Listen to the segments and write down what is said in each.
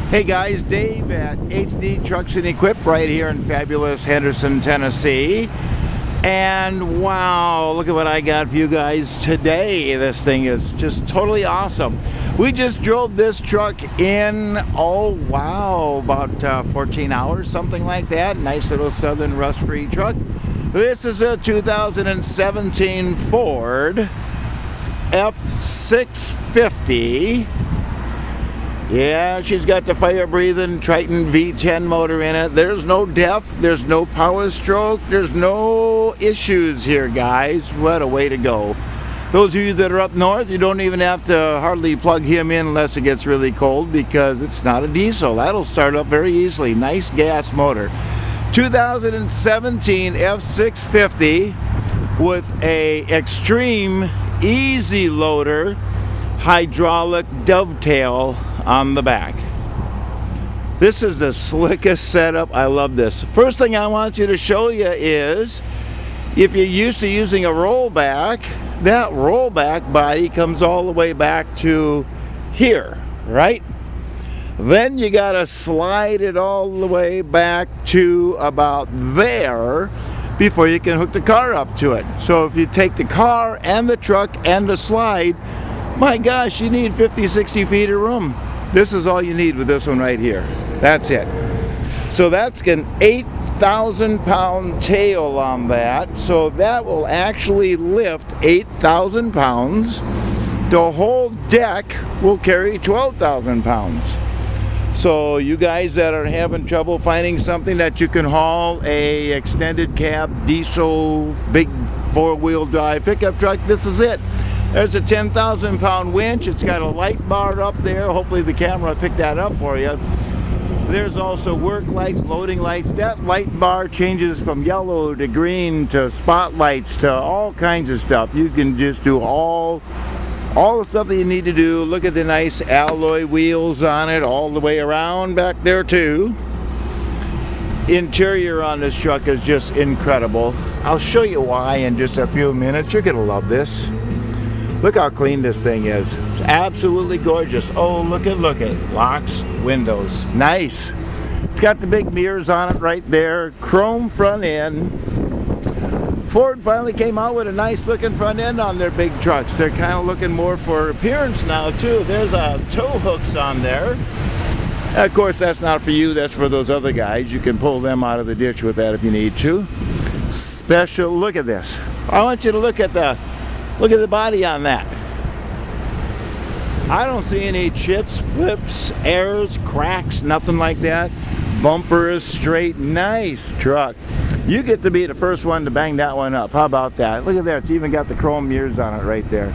Hey guys, Dave at HD Trucks and Equip right here in fabulous Henderson, Tennessee. And wow, look at what I got for you guys today. This thing is just totally awesome. We just drove this truck in, oh wow, about 14 hours, something like that. Nice little southern rust-free truck. This is a 2017 Ford F650. Yeah, she's got the fire-breathing Triton V10 motor in it. There's no DEF, there's no Powerstroke, there's no issues here, guys. What a way to go. Those of you that are up north, you don't even have to hardly plug him in unless it gets really cold because it's not a diesel. That'll start up very easily. Nice gas motor. 2017 F650 with a Xtreme easy loader hydraulic dovetail on the back. This is the slickest setup. I love this. First thing I want you to show you is, if you're used to using a rollback, that rollback body comes all the way back to here, right? Then you gotta slide it all the way back to about there before you can hook the car up to it. So if you take the car and the truck and the slide, my gosh, you need 50-60 feet of room. This is all you need with this one right here. That's it. So that's an 8,000 pound tail on that. So that will actually lift 8,000 pounds. The whole deck will carry 12,000 pounds. So you guys that are having trouble finding something that you can haul a extended cab diesel big four-wheel drive pickup truck, this is it. There's a 10,000 pound winch. It's got a light bar up there. Hopefully the camera will pick that up for you. There's also work lights, loading lights. That light bar changes from yellow to green to spotlights to all kinds of stuff. You can just do all the stuff that you need to do. Look at the nice alloy wheels on it all the way around back there too. Interior on this truck is just incredible. I'll show you why in just a few minutes. You're gonna love this. Look how clean this thing is. It's absolutely gorgeous. Oh, look at locks, windows. Nice. It's got the big mirrors on it right there. Chrome front end. Ford finally came out with a nice looking front end on their big trucks. They're kind of looking more for appearance now too. There's tow hooks on there. Of course, that's not for you. That's for those other guys. You can pull them out of the ditch with that if you need to. Special. Look at this. I want you to look at the body on that. I don't see any chips, flips, errors, cracks, nothing like that. Bumper is straight. Nice truck. You get to be the first one to bang that one up. How about that? Look at there. It's even got the chrome mirrors on it right there.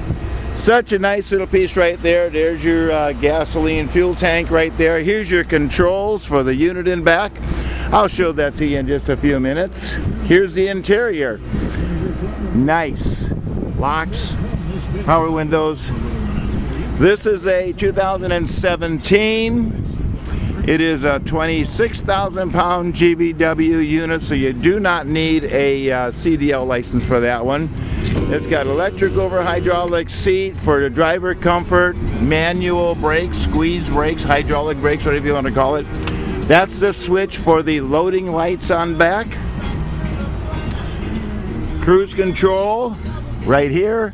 Such a nice little piece right there. There's your gasoline fuel tank right there. Here's your controls for the unit in back. I'll show that to you in just a few minutes. Here's the interior. Nice. Locks, power windows. This is a 2017. It is a 26,000 pound GVWR unit, so you do not need a CDL license for that one. It's got electric over hydraulic seat for the driver comfort, manual brakes, squeeze brakes, hydraulic brakes, whatever you want to call it. That's the switch for the loading lights on back. Cruise control right here.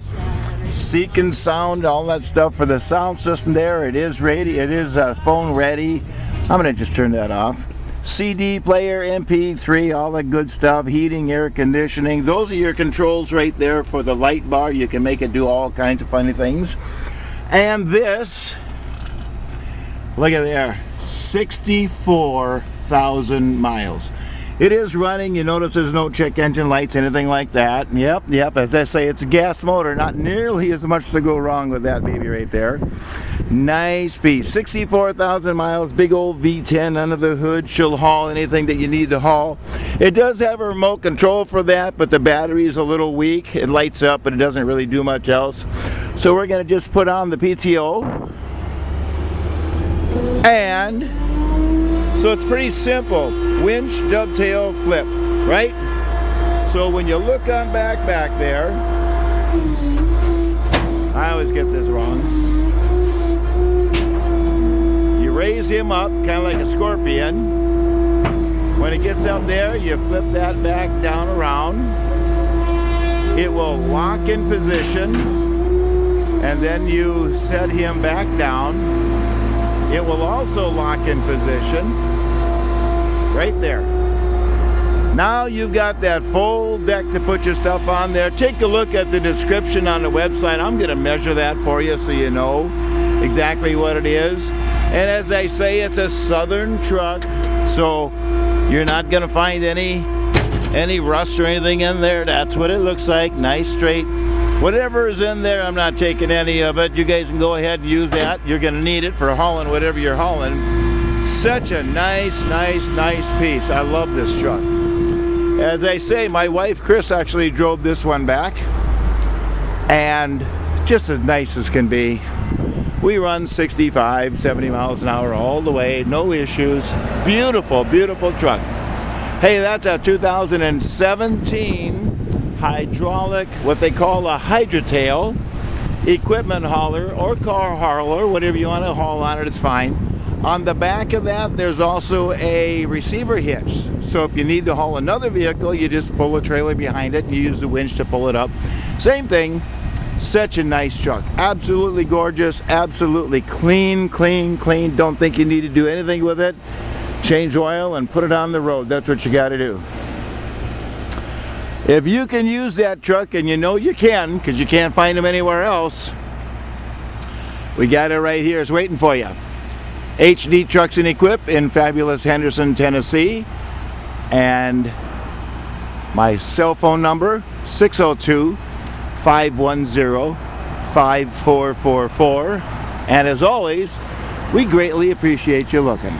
Seek and sound, all that stuff for the sound system there. It is ready. It is phone ready. I'm gonna just turn that off. CD player, MP3, all that good stuff. Heating, air conditioning. Those are your controls right there for the light bar. You can make it do all kinds of funny things. And this, look at there, 64,000 miles. It is running. You notice there's no check engine lights, anything like that. Yep. As I say, it's a gas motor. Not nearly as much to go wrong with that baby right there. Nice piece. 64,000 miles. Big old V10 under the hood. She'll haul anything that you need to haul. It does have a remote control for that, but the battery is a little weak. It lights up, but it doesn't really do much else. So we're going to just put on the PTO. And so it's pretty simple. Winch, dovetail, flip, right? So when you look on back there, I always get this wrong. You raise pushes him up, kind of like a scorpion. When it gets up there, you flip that back down around. It will lock in position, and then you set him back down. It will also lock in position right there. Now you've got that full deck to put your stuff on there. Take a look at the description on the website. I'm going to measure that for you so you know exactly what it is. And as I say, it's a Southern truck, so you're not going to find any rust or anything in there. That's what it looks like. Nice, straight. Whatever is in there, I'm not taking any of it. You guys can go ahead and use that. You're going to need it for hauling whatever you're hauling. Such a nice piece. I love this truck. As I say, my wife Chris actually drove this one back, and just as nice as can be. We run 65, 70 miles an hour all the way, no issues. Beautiful, beautiful truck. Hey, that's a 2017 hydraulic, what they call a Hydratail equipment hauler or car hauler, whatever you want to haul on it, it's fine. On the back of that, there's also a receiver hitch. So if you need to haul another vehicle, you just pull a trailer behind it and you use the winch to pull it up. Same thing. Such a nice truck. Absolutely gorgeous. Absolutely clean. Don't think you need to do anything with it. Change oil and put it on the road. That's what you got to do. If you can use that truck, and you know you can because you can't find them anywhere else, we got it right here. It's waiting for you. HD Trucks and Equip in fabulous Henderson, Tennessee. And my cell phone number, 602-510-5444. And as always, we greatly appreciate you looking.